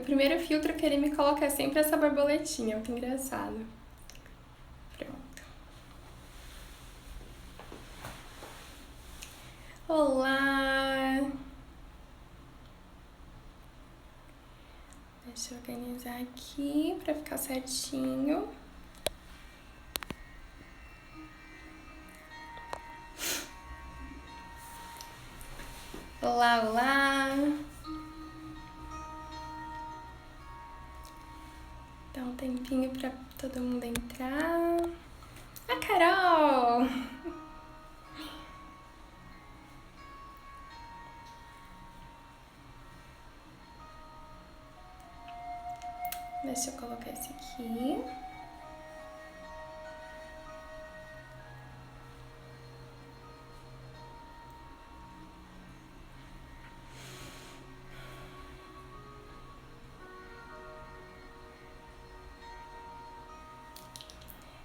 o primeiro filtro que ele me coloca é sempre essa borboletinha, muito engraçado. Pronto. Olá! Deixa eu organizar aqui pra ficar certinho. Olá, olá! Dá um tempinho pra todo mundo entrar. A Carol! Deixa eu colocar esse aqui.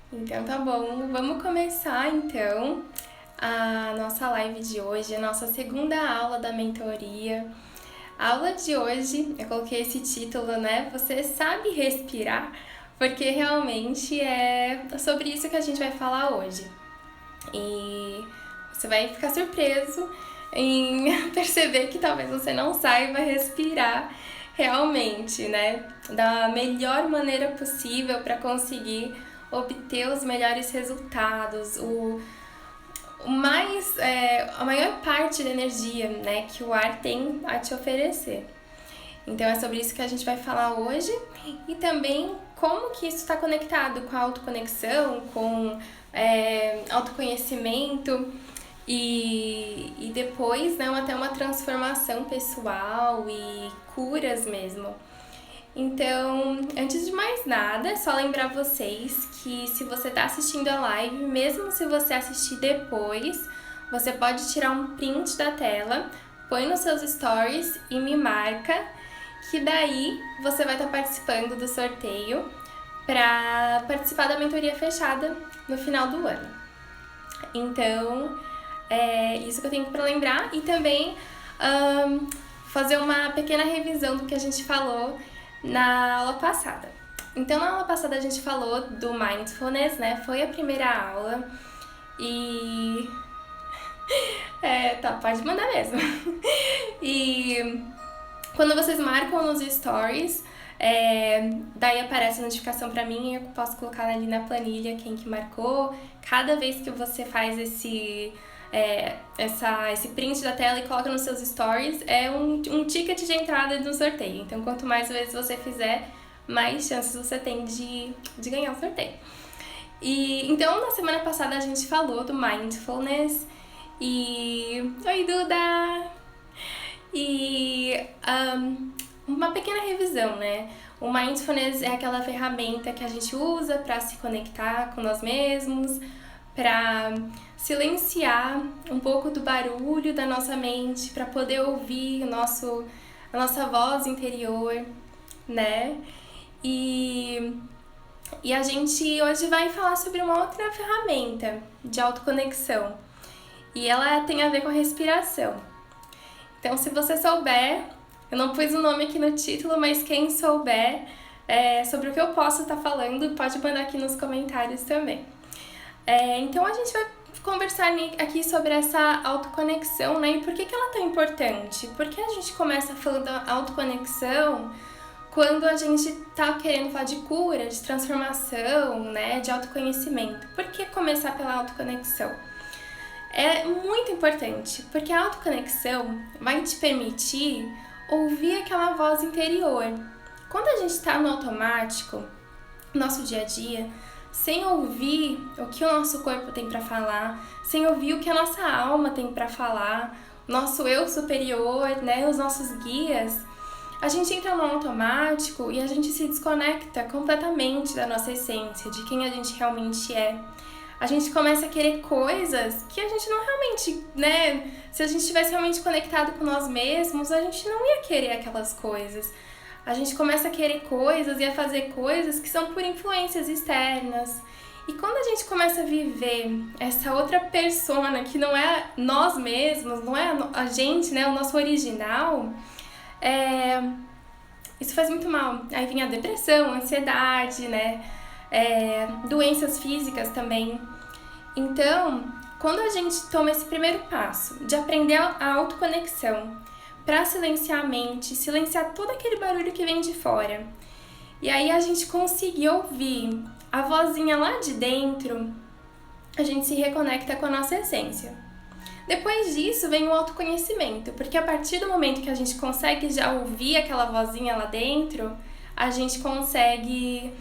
Então tá bom, vamos começar então a nossa live de hoje, a nossa segunda aula da mentoria. A aula de hoje, eu coloquei esse título, né? Você sabe respirar? Porque realmente é sobre isso que a gente vai falar hoje. E você vai ficar surpreso em perceber que talvez você não saiba respirar realmente, né? Da melhor maneira possível para conseguir obter os melhores resultados, a maior parte da energia, né, que o ar tem a te oferecer. Então é sobre isso que a gente vai falar hoje e também como que isso está conectado com a autoconexão, com autoconhecimento e depois, né, até uma transformação pessoal e curas mesmo. Então, antes de mais nada, é só lembrar vocês que se você está assistindo a live, mesmo se você assistir depois, você pode tirar um print da tela, põe nos seus stories e me marca, que daí você vai estar participando do sorteio para participar da mentoria fechada no final do ano. Então, é isso que eu tenho para lembrar e também fazer uma pequena revisão do que a gente falou na aula passada. Então, na aula passada a gente falou do Mindfulness, né? Foi a primeira aula e... pode mandar mesmo. E quando vocês marcam nos stories, daí aparece a notificação pra mim e eu posso colocar ali na planilha quem que marcou. Cada vez que você faz esse print da tela e coloca nos seus stories, é um ticket de entrada no sorteio. Então, quanto mais vezes você fizer, mais chances você tem de ganhar o sorteio. E então, na semana passada a gente falou do Mindfulness e... Oi, Duda! E uma pequena revisão, né? O Mindfulness é aquela ferramenta que a gente usa para se conectar com nós mesmos, para silenciar um pouco do barulho da nossa mente, para poder ouvir a nossa voz interior, né? E a gente hoje vai falar sobre uma outra ferramenta de autoconexão. E ela tem a ver com a respiração. Então, se você souber, eu não pus o nome aqui no título, mas quem souber sobre o que eu posso estar falando, pode mandar aqui nos comentários também. Então, a gente vai conversar aqui sobre essa autoconexão, né? E por que ela é tão importante? Por que a gente começa falando da autoconexão quando a gente tá querendo falar de cura, de transformação, né? De autoconhecimento? Por que começar pela autoconexão? É muito importante, porque a autoconexão vai te permitir ouvir aquela voz interior. Quando a gente está no automático, no nosso dia a dia, sem ouvir o que o nosso corpo tem para falar, sem ouvir o que a nossa alma tem para falar, nosso eu superior, né, os nossos guias, a gente entra no automático e a gente se desconecta completamente da nossa essência, de quem a gente realmente é. A gente começa a querer coisas que a gente não realmente, né? Se a gente estivesse realmente conectado com nós mesmos, a gente não ia querer aquelas coisas. A gente começa a querer coisas e a fazer coisas que são por influências externas. E quando a gente começa a viver essa outra persona que não é nós mesmos, não é a gente, né? O nosso original, isso faz muito mal. Aí vinha a depressão, ansiedade, né? Doenças físicas também. Então, quando a gente toma esse primeiro passo de aprender a autoconexão para silenciar a mente, silenciar todo aquele barulho que vem de fora, e aí a gente conseguir ouvir a vozinha lá de dentro, a gente se reconecta com a nossa essência. Depois disso vem o autoconhecimento, porque a partir do momento que a gente consegue já ouvir aquela vozinha lá dentro, a gente consegue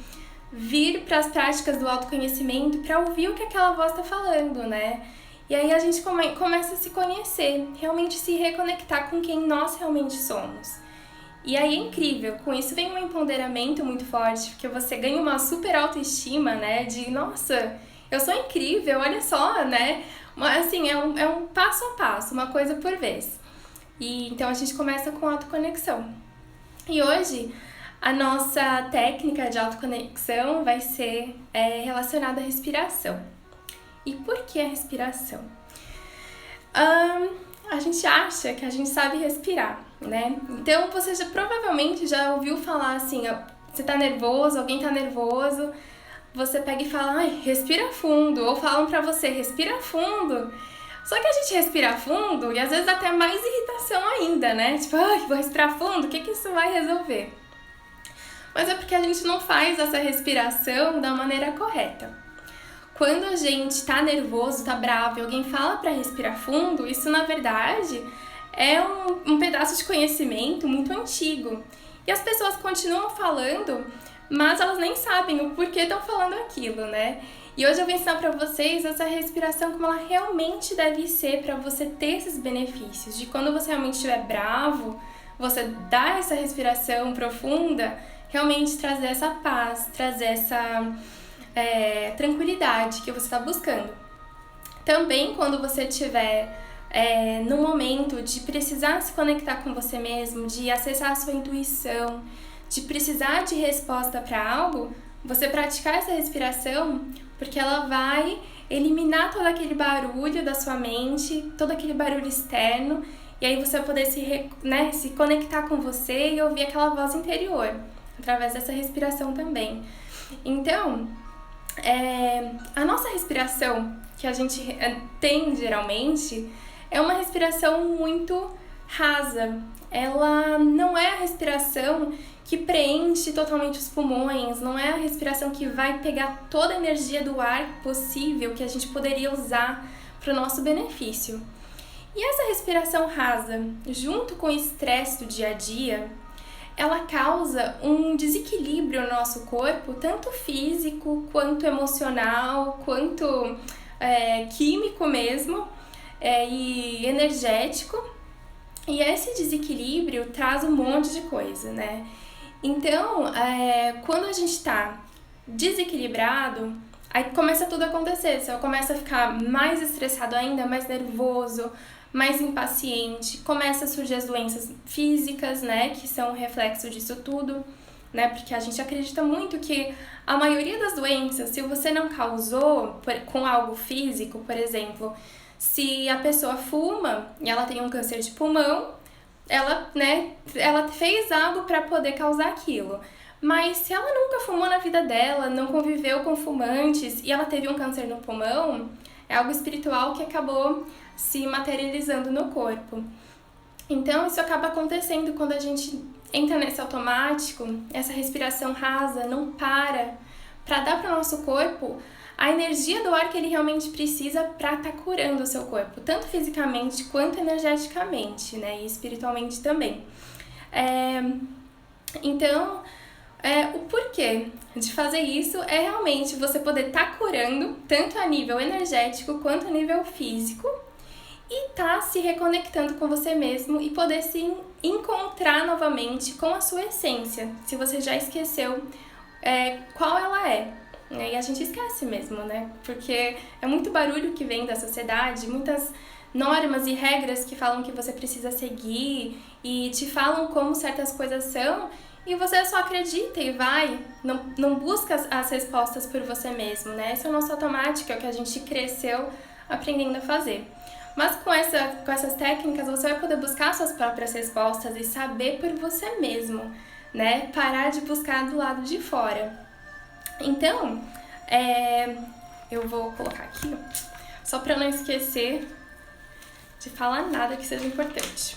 vir para as práticas do autoconhecimento para ouvir o que aquela voz está falando, né? E aí a gente começa a se conhecer, realmente se reconectar com quem nós realmente somos. E aí é incrível, com isso vem um empoderamento muito forte, porque você ganha uma super autoestima, né? De, nossa, eu sou incrível, olha só, né? Mas assim, é um passo a passo, uma coisa por vez. E então a gente começa com autoconexão. E hoje a nossa técnica de autoconexão vai ser relacionada à respiração. E por que a respiração? A gente acha que a gente sabe respirar, né? Então você provavelmente já ouviu falar assim, você tá nervoso, alguém tá nervoso, você pega e fala, ai, respira fundo, ou falam pra você, respira fundo. Só que a gente respira fundo e às vezes dá até mais irritação ainda, né? Tipo, ai, vou respirar fundo, o que isso vai resolver? Mas é porque a gente não faz essa respiração da maneira correta. Quando a gente tá nervoso, tá bravo e alguém fala pra respirar fundo, isso na verdade é um pedaço de conhecimento muito antigo. E as pessoas continuam falando, mas elas nem sabem o porquê estão falando aquilo, né? E hoje eu vou ensinar pra vocês essa respiração como ela realmente deve ser para você ter esses benefícios. De quando você realmente estiver bravo, você dá essa respiração profunda, realmente trazer essa paz, trazer essa tranquilidade que você está buscando. Também quando você estiver no momento de precisar se conectar com você mesmo, de acessar a sua intuição, de precisar de resposta para algo, você praticar essa respiração, porque ela vai eliminar todo aquele barulho da sua mente, todo aquele barulho externo, e aí você vai poder se conectar com você e ouvir aquela voz interior, através dessa respiração também. Então, a nossa respiração, que a gente tem geralmente, é uma respiração muito rasa. Ela não é a respiração que preenche totalmente os pulmões, não é a respiração que vai pegar toda a energia do ar possível que a gente poderia usar para o nosso benefício. E essa respiração rasa, junto com o estresse do dia a dia, ela causa um desequilíbrio no nosso corpo, tanto físico, quanto emocional, quanto químico mesmo, e energético. E esse desequilíbrio traz um monte de coisa, né? Então, quando a gente tá desequilibrado, aí começa tudo a acontecer. Você começa a ficar mais estressado ainda, mais nervoso, mais impaciente, começa a surgir as doenças físicas, né, que são um reflexo disso tudo, né, porque a gente acredita muito que a maioria das doenças, se você não causou com algo físico, por exemplo, se a pessoa fuma e ela tem um câncer de pulmão, ela fez algo para poder causar aquilo. Mas se ela nunca fumou na vida dela, não conviveu com fumantes e ela teve um câncer no pulmão, é algo espiritual que acabou se materializando no corpo. Então isso acaba acontecendo quando a gente entra nesse automático, essa respiração rasa, não para dar para o nosso corpo a energia do ar que ele realmente precisa para estar curando o seu corpo, tanto fisicamente quanto energeticamente, né, e espiritualmente também. Então, o porquê de fazer isso é realmente você poder estar curando, tanto a nível energético quanto a nível físico, e tá se reconectando com você mesmo e poder se encontrar novamente com a sua essência, se você já esqueceu qual ela é. E a gente esquece mesmo, né? Porque é muito barulho que vem da sociedade, muitas normas e regras que falam que você precisa seguir e te falam como certas coisas são, e você só acredita e vai, não busca as respostas por você mesmo, né? Esse é o nosso automático, é o que a gente cresceu aprendendo a fazer. Mas com essas técnicas você vai poder buscar suas próprias respostas e saber por você mesmo, né? Parar de buscar do lado de fora. Então, eu vou colocar aqui, só para não esquecer de falar nada que seja importante.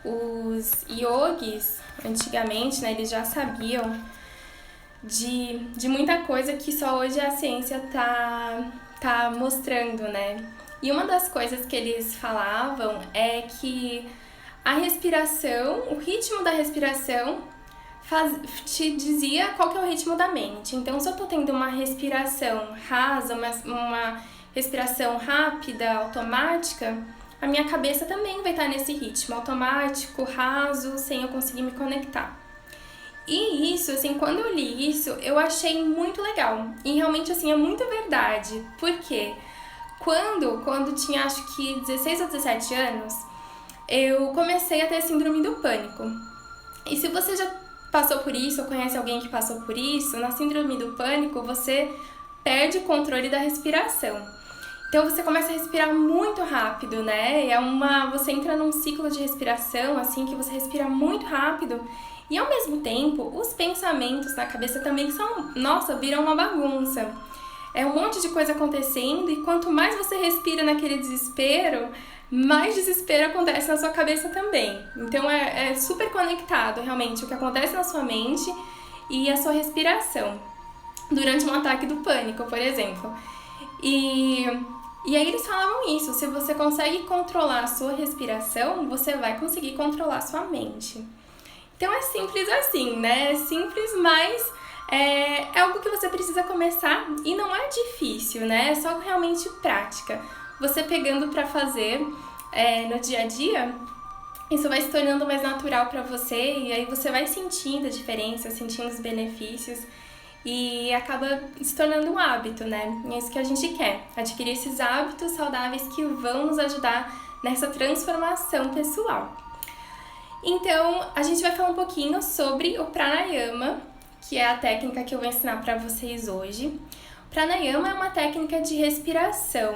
Os yogis, antigamente, né, eles já sabiam de muita coisa que só hoje a ciência tá mostrando, né? E uma das coisas que eles falavam é que a respiração, o ritmo da respiração te dizia qual que é o ritmo da mente. Então, se eu tô tendo uma respiração rasa, uma respiração rápida, automática, a minha cabeça também vai estar nesse ritmo automático, raso, sem eu conseguir me conectar. E isso, assim, quando eu li isso, eu achei muito legal. E realmente, assim, é muito verdade. Por quê? Quando tinha, acho que 16 ou 17 anos, eu comecei a ter síndrome do pânico. E se você já passou por isso ou conhece alguém que passou por isso, na síndrome do pânico você perde o controle da respiração. Então você começa a respirar muito rápido, né? Você entra num ciclo de respiração, assim, que você respira muito rápido. E ao mesmo tempo, os pensamentos na cabeça também viram uma bagunça. É um monte de coisa acontecendo e quanto mais você respira naquele desespero, mais desespero acontece na sua cabeça também. Então é super conectado, realmente, o que acontece na sua mente e a sua respiração durante um ataque do pânico, por exemplo. E aí eles falavam isso, se você consegue controlar a sua respiração, você vai conseguir controlar a sua mente. Então é simples assim, né? É simples, mas é algo que você precisa começar e não é difícil, né? É só realmente prática. Você pegando pra fazer no dia a dia, isso vai se tornando mais natural pra você e aí você vai sentindo a diferença, sentindo os benefícios e acaba se tornando um hábito, né? E é isso que a gente quer, adquirir esses hábitos saudáveis que vão nos ajudar nessa transformação pessoal. Então, a gente vai falar um pouquinho sobre o pranayama, que é a técnica que eu vou ensinar para vocês hoje. O pranayama é uma técnica de respiração.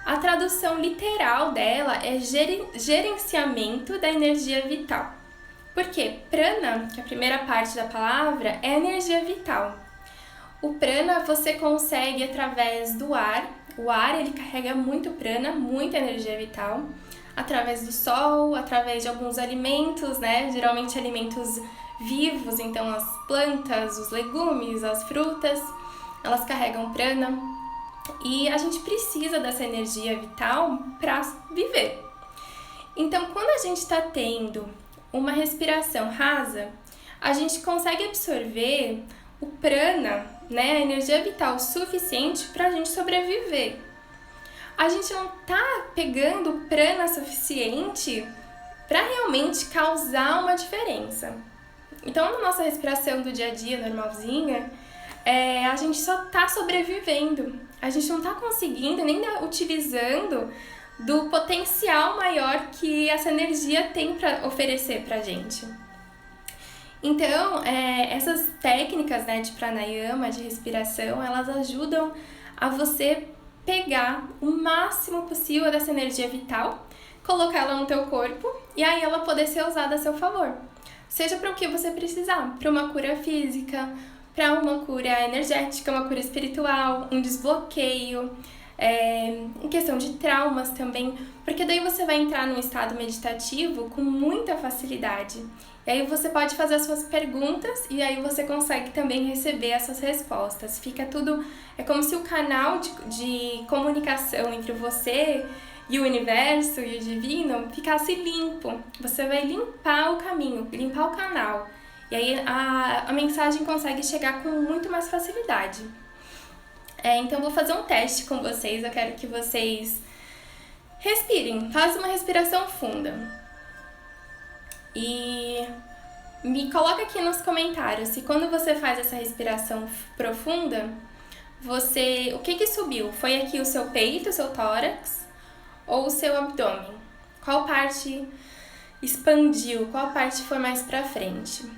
A tradução literal dela é gerenciamento da energia vital. Por quê? Prana, que é a primeira parte da palavra, é energia vital. O prana você consegue através do ar. O ar, ele carrega muito prana, muita energia vital. Através do sol, através de alguns alimentos, né? Geralmente alimentos vivos, então as plantas, os legumes, as frutas, elas carregam prana. E a gente precisa dessa energia vital para viver. Então, quando a gente está tendo uma respiração rasa, a gente consegue absorver o prana, né? A energia vital suficiente para a gente sobreviver. A gente não tá pegando prana suficiente para realmente causar uma diferença. Então, na nossa respiração do dia a dia normalzinha, a gente só tá sobrevivendo. A gente não tá conseguindo nem utilizando do potencial maior que essa energia tem para oferecer pra gente. Então, essas técnicas, né, de pranayama, de respiração, elas ajudam a você pegar o máximo possível dessa energia vital, colocar ela no teu corpo e aí ela poder ser usada a seu favor. Seja para o que você precisar, para uma cura física, para uma cura energética, uma cura espiritual, um desbloqueio, em questão de traumas também, porque daí você vai entrar num estado meditativo com muita facilidade. E aí você pode fazer as suas perguntas e aí você consegue também receber as suas respostas. Fica tudo... É como se o canal de comunicação entre você e o universo e o divino ficasse limpo. Você vai limpar o caminho, limpar o canal. E aí a mensagem consegue chegar com muito mais facilidade. Então eu vou fazer um teste com vocês. Eu quero que vocês respirem. Façam uma respiração funda. E me coloca aqui nos comentários se quando você faz essa respiração profunda, o que subiu? Foi aqui o seu peito, o seu tórax ou o seu abdômen? Qual parte expandiu? Qual parte foi mais pra frente?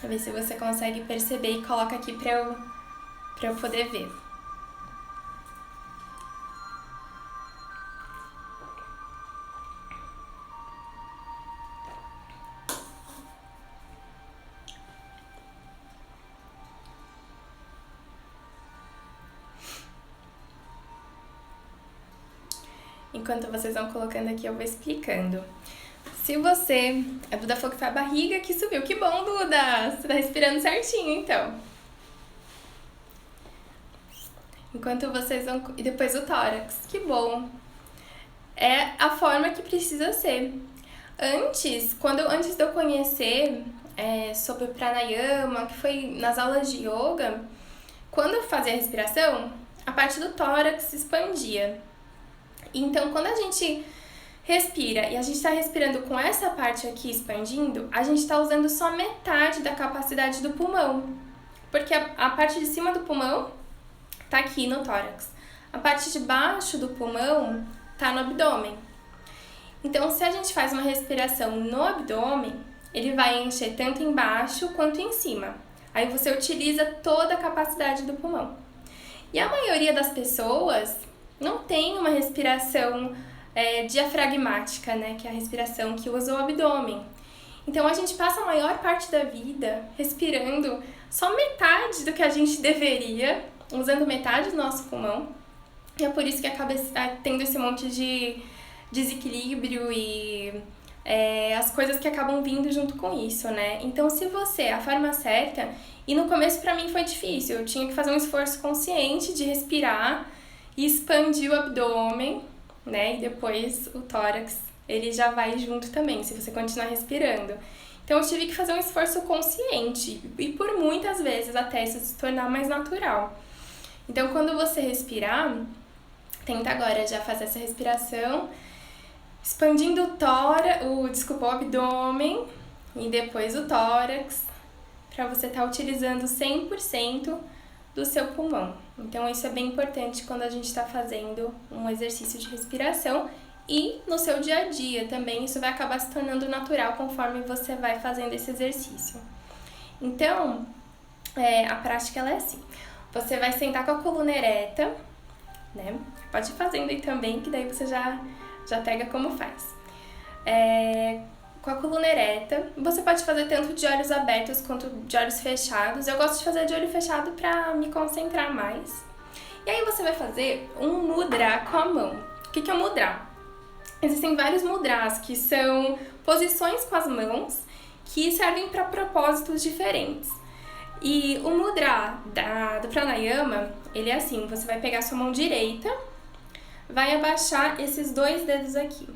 Vou ver se você consegue perceber e coloca aqui pra eu poder ver. Enquanto vocês vão colocando aqui, eu vou explicando. Se você... A Duda falou que foi a barriga que subiu. Que bom, Duda! Você tá respirando certinho, então. Enquanto vocês vão... E depois o tórax. Que bom! É a forma que precisa ser. Antes de eu conhecer sobre o pranayama, que foi nas aulas de yoga, quando eu fazia a respiração, a parte do tórax se expandia. Então, quando a gente respira e a gente está respirando com essa parte aqui expandindo, a gente está usando só metade da capacidade do pulmão. Porque a parte de cima do pulmão tá aqui no tórax. A parte de baixo do pulmão tá no abdômen. Então, se a gente faz uma respiração no abdômen, ele vai encher tanto embaixo quanto em cima. Aí você utiliza toda a capacidade do pulmão. E a maioria das pessoas não tem uma respiração diafragmática, né? Que é a respiração que usa o abdômen. Então, a gente passa a maior parte da vida respirando só metade do que a gente deveria, usando metade do nosso pulmão. E é por isso que acaba tendo esse monte de desequilíbrio e as coisas que acabam vindo junto com isso, né? Então, se você, a forma certa... E no começo, pra mim, foi difícil. Eu tinha que fazer um esforço consciente de respirar e expandir o abdômen, né? E depois o tórax, ele já vai junto também, se você continuar respirando. Então, eu tive que fazer um esforço consciente. E por muitas vezes, até isso se tornar mais natural. Então, quando você respirar, tenta agora já fazer essa respiração, expandindo o abdômen e depois o tórax, para você estar utilizando 100% do seu pulmão. Então, isso é bem importante quando a gente está fazendo um exercício de respiração e no seu dia a dia também, isso vai acabar se tornando natural conforme você vai fazendo esse exercício. Então, a prática ela é assim. Você vai sentar com a coluna ereta, né? Pode ir fazendo aí também, que daí você já pega como faz. Com a coluna ereta, você pode fazer tanto de olhos abertos quanto de olhos fechados. Eu gosto de fazer de olho fechado para me concentrar mais. E aí você vai fazer um mudra com a mão. O que é um mudra? Existem vários mudras, que são posições com as mãos que servem para propósitos diferentes. E o mudra do pranayama, ele é assim, você vai pegar sua mão direita, vai abaixar esses dois dedos aqui,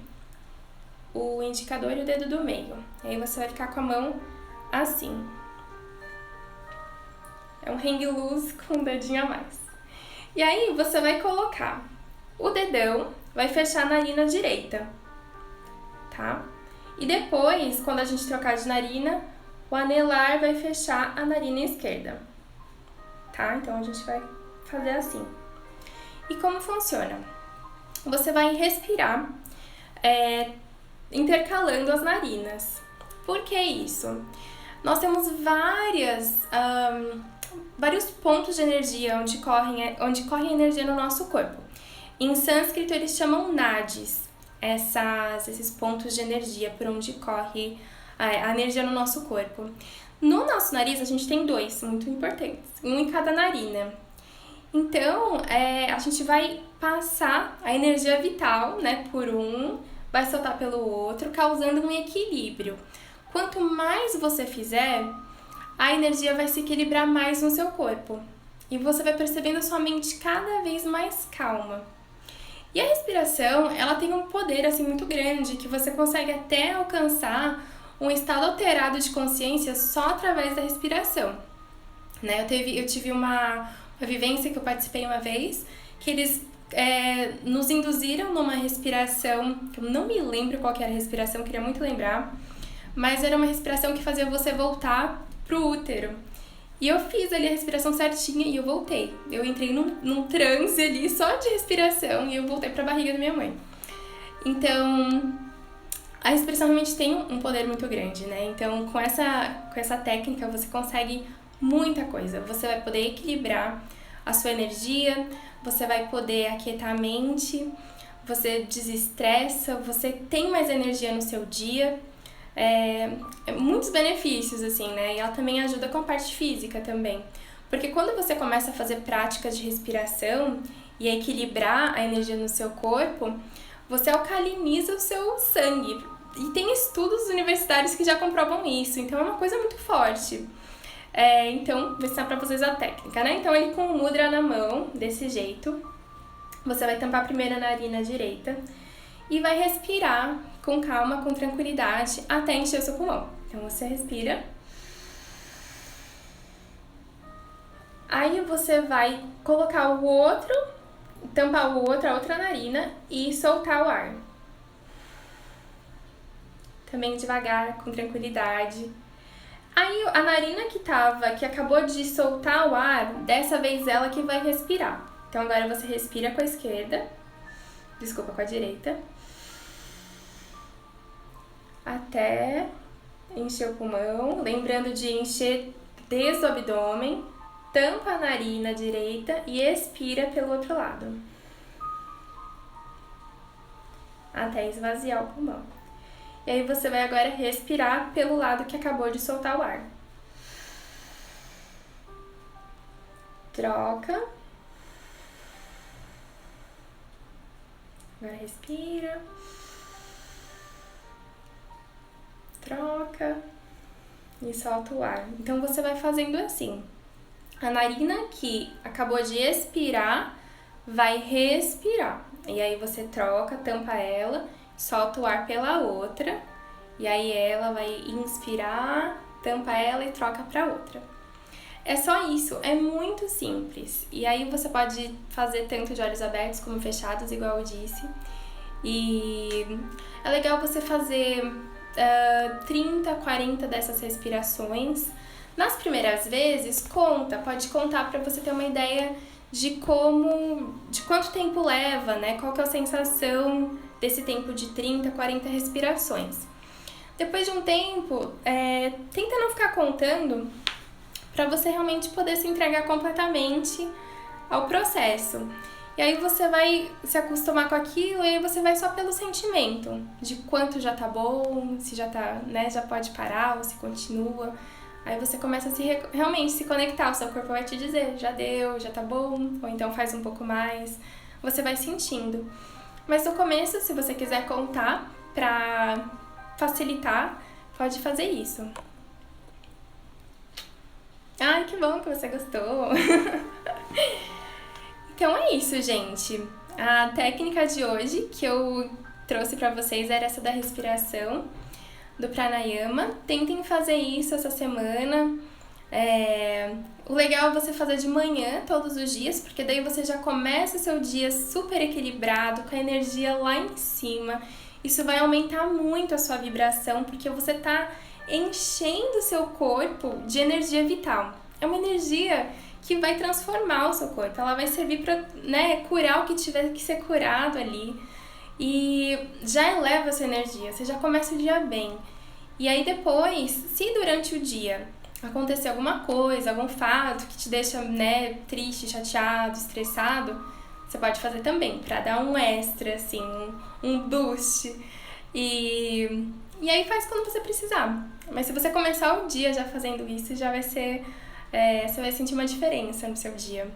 o indicador e o dedo do meio. E aí você vai ficar com a mão assim. É um hang loose com um dedinho a mais. E aí você vai colocar o dedão, vai fechar a narina direita, tá? E depois, quando a gente trocar de narina, o anelar vai fechar a narina esquerda, tá? Então, a gente vai fazer assim. E como funciona? Você vai respirar intercalando as narinas. Por que isso? Nós temos vários pontos de energia onde corre energia no nosso corpo. Em sânscrito, eles chamam nadis, esses pontos de energia por onde corre a energia no nosso corpo. No nosso nariz, a gente tem dois muito importantes, um em cada narina. Então, a gente vai passar a energia vital, né, por um, vai soltar pelo outro, causando um equilíbrio. Quanto mais você fizer, a energia vai se equilibrar mais no seu corpo. E você vai percebendo a sua mente cada vez mais calma. E a respiração, ela tem um poder assim muito grande, que você consegue até alcançar um estado alterado de consciência só através da respiração, né? Eu tive uma vivência que eu participei uma vez, que eles nos induziram numa respiração, que eu não me lembro qual que era a respiração, queria muito lembrar, mas era uma respiração que fazia você voltar pro útero. E eu fiz ali a respiração certinha e eu voltei. Eu entrei num transe ali só de respiração e eu voltei pra barriga da minha mãe. Então, a respiração realmente tem um poder muito grande, né? Então, com essa técnica, você consegue muita coisa. Você vai poder equilibrar a sua energia, você vai poder aquietar a mente, você desestressa, você tem mais energia no seu dia. Muitos benefícios, assim, né? E ela também ajuda com a parte física também. Porque quando você começa a fazer práticas de respiração e a equilibrar a energia no seu corpo, você alcaliniza o seu sangue. E tem estudos universitários que já comprovam isso, então é uma coisa muito forte. Então, vou ensinar pra vocês a técnica, né? Então, ele com o mudra na mão, desse jeito, você vai tampar primeiro a narina direita e vai respirar com calma, com tranquilidade, até encher o seu pulmão. Então, você respira. Aí, você vai colocar o outro, tampar a outra narina e soltar o ar. Também devagar, com tranquilidade. Aí a narina que acabou de soltar o ar, dessa vez ela que vai respirar. Então agora você respira com a esquerda, desculpa, com a direita, até encher o pulmão, lembrando de encher desde o abdômen, tampa a narina direita e expira pelo outro lado, até esvaziar o pulmão. E aí você vai agora respirar pelo lado que acabou de soltar o ar. Troca. Agora respira. Troca. E solta o ar. Então você vai fazendo assim. A narina que acabou de expirar vai respirar. E aí você troca, tampa ela, solta o ar pela outra, e aí ela vai inspirar, tampa ela e troca para outra. É só isso, é muito simples. E aí você pode fazer tanto de olhos abertos como fechados, igual eu disse. E é legal você fazer 30, 40 dessas respirações. Nas primeiras vezes, pode contar para você ter uma ideia de quanto tempo leva, né? Qual que é a sensação desse tempo de 30, 40 respirações. Depois de um tempo, tenta não ficar contando para você realmente poder se entregar completamente ao processo. E aí você vai se acostumar com aquilo e aí você vai só pelo sentimento de quanto já tá bom, se já tá, né, já pode parar ou se continua. Aí você começa a realmente se conectar, o seu corpo vai te dizer, já deu, já tá bom, ou então faz um pouco mais. Você vai sentindo. Mas no começo, se você quiser contar pra facilitar, pode fazer isso. Ai, que bom que você gostou! Então é isso, gente. A técnica de hoje que eu trouxe pra vocês era essa da respiração, do pranayama. Tentem fazer isso essa semana. O legal é você fazer de manhã todos os dias, porque daí você já começa o seu dia super equilibrado, com a energia lá em cima. Isso vai aumentar muito a sua vibração, porque você tá enchendo o seu corpo de energia vital. É uma energia que vai transformar o seu corpo, ela vai servir para, né, curar o que tiver que ser curado ali. E já eleva a sua energia, você já começa o dia bem. E aí depois, se durante o dia acontecer alguma coisa, algum fato que te deixa, né, triste, chateado, estressado, você pode fazer também, pra dar um extra, assim, um boost. E aí faz quando você precisar. Mas se você começar o dia já fazendo isso, já vai ser... você vai sentir uma diferença no seu dia.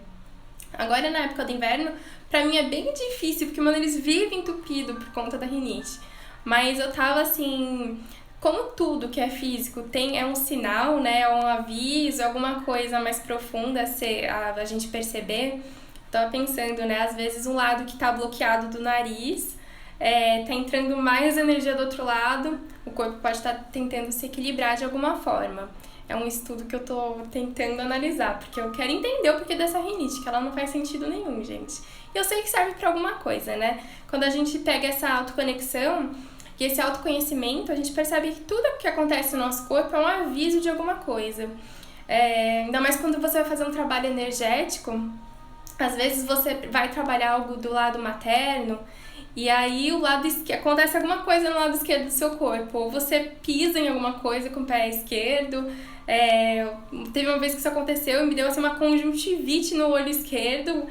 Agora, na época do inverno, pra mim é bem difícil, porque meu nariz vive entupido por conta da rinite. Mas eu tava assim... Como tudo que é físico é um sinal, né, um aviso, alguma coisa mais profunda a gente perceber, tava pensando, né, às vezes um lado que tá bloqueado do nariz, tá entrando mais energia do outro lado, o corpo pode estar tentando se equilibrar de alguma forma. É um estudo que eu tô tentando analisar, porque eu quero entender o porquê dessa rinite, que ela não faz sentido nenhum, gente. E eu sei que serve pra alguma coisa, né? Quando a gente pega essa autoconexão e esse autoconhecimento, a gente percebe que tudo que acontece no nosso corpo é um aviso de alguma coisa. Ainda mais quando você vai fazer um trabalho energético, às vezes você vai trabalhar algo do lado materno, e aí acontece alguma coisa no lado esquerdo do seu corpo, ou você pisa em alguma coisa com o pé esquerdo. Teve uma vez que isso aconteceu e me deu assim, uma conjuntivite no olho esquerdo,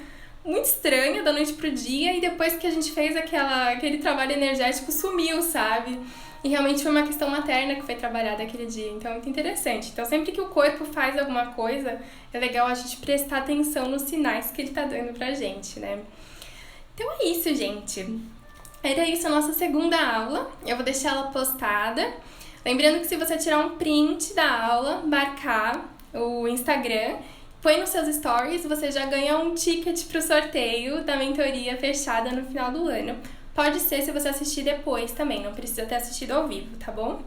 muito estranha, da noite pro dia, e depois que a gente fez aquele trabalho energético, sumiu, sabe? E realmente foi uma questão materna que foi trabalhada aquele dia, então é muito interessante. Então sempre que o corpo faz alguma coisa, é legal a gente prestar atenção nos sinais que ele tá dando pra gente, né? Então é isso, gente. Era isso a nossa segunda aula. Eu vou deixar ela postada. Lembrando que se você tirar um print da aula, marcar o Instagram, põe nos seus stories, você já ganha um ticket pro sorteio da mentoria fechada no final do ano. Pode ser se você assistir depois também, não precisa ter assistido ao vivo, tá bom?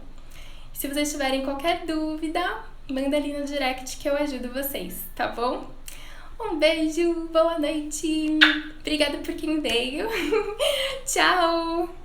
Se vocês tiverem qualquer dúvida, manda ali no direct que eu ajudo vocês, tá bom? Um beijo, boa noite, obrigada por quem veio, tchau!